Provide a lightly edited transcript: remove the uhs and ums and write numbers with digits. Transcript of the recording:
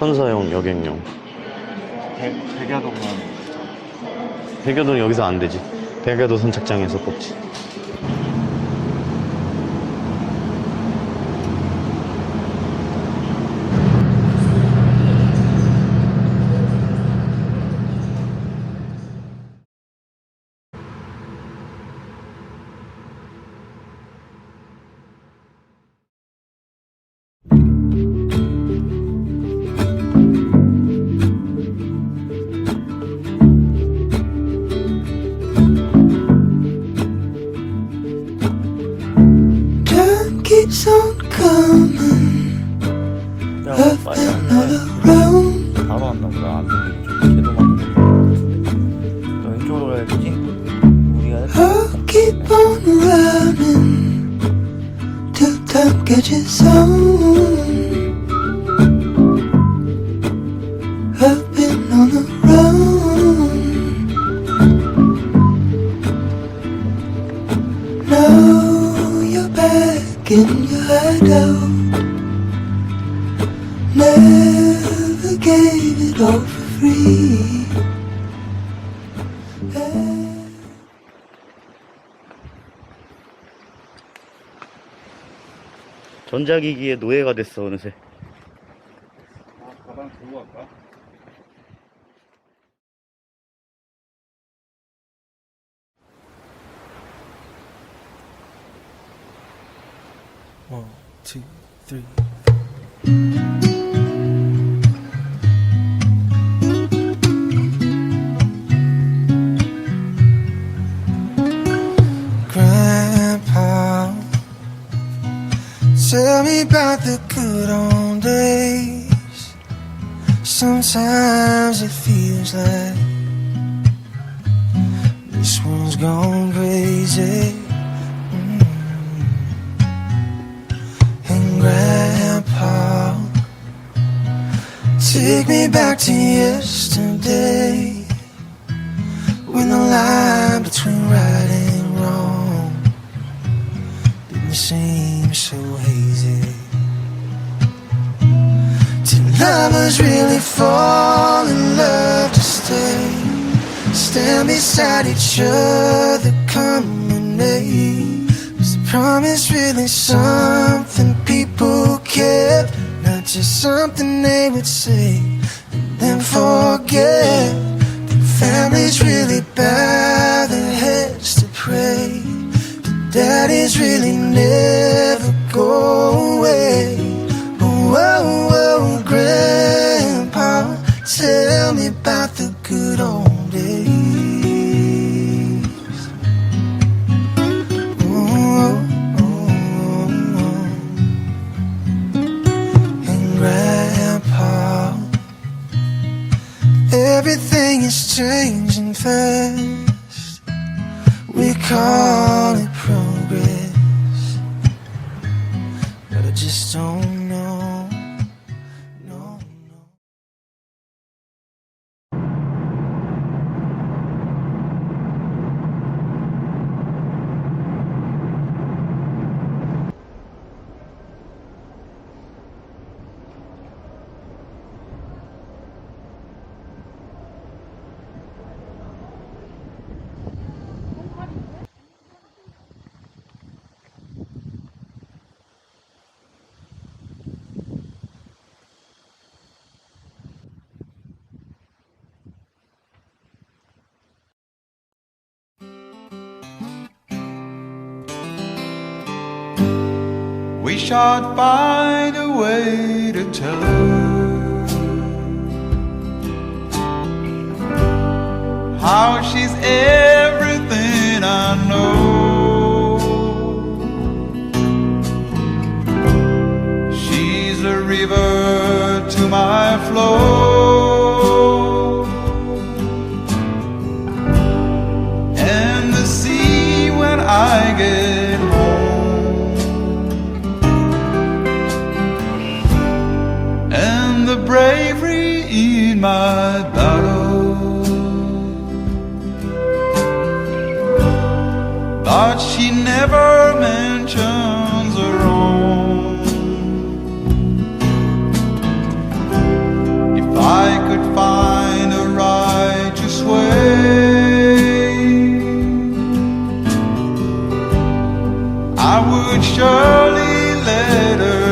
선사용, 여객용. 백야동은 백여도는 여기서 안 되지. 백여도 선착장에서 뽑지. keeps on coming up another round. 바로 왔나 보다. 안 들리지. 좀 너 왼쪽으로 가야 되지? 우리가 I'll keep on running till time catches on. I've been on the run. Now you're back in your hideout. Never gave it all for free. 전자기기의 노예가 됐어 어느새. 가방 들고 갈까? One, two, three. Grandpa, tell me about the good old days. Sometimes it feels like this one's gone crazy. And Grandpa, take me back to yesterday, when the line between right and wrong didn't seem so hazy. Till lovers really fall in love to stay, stand beside each other, come and may. Was the promise really something people kept, not just something they would say and then forget? Did families really bow their heads to pray? Did daddies really never go away? Oh, oh, oh, Grandpa, tell me about the good old days. Oh, oh, oh. And Grandpa, everything is changing fast. We call it progress, but I just don't know. No, no. Wish I'd find a way to tell her how she's everything I know. She's a river to my flow, and the sea when I get home. The bravery in my battle, but she never mentions her own. I would surely let her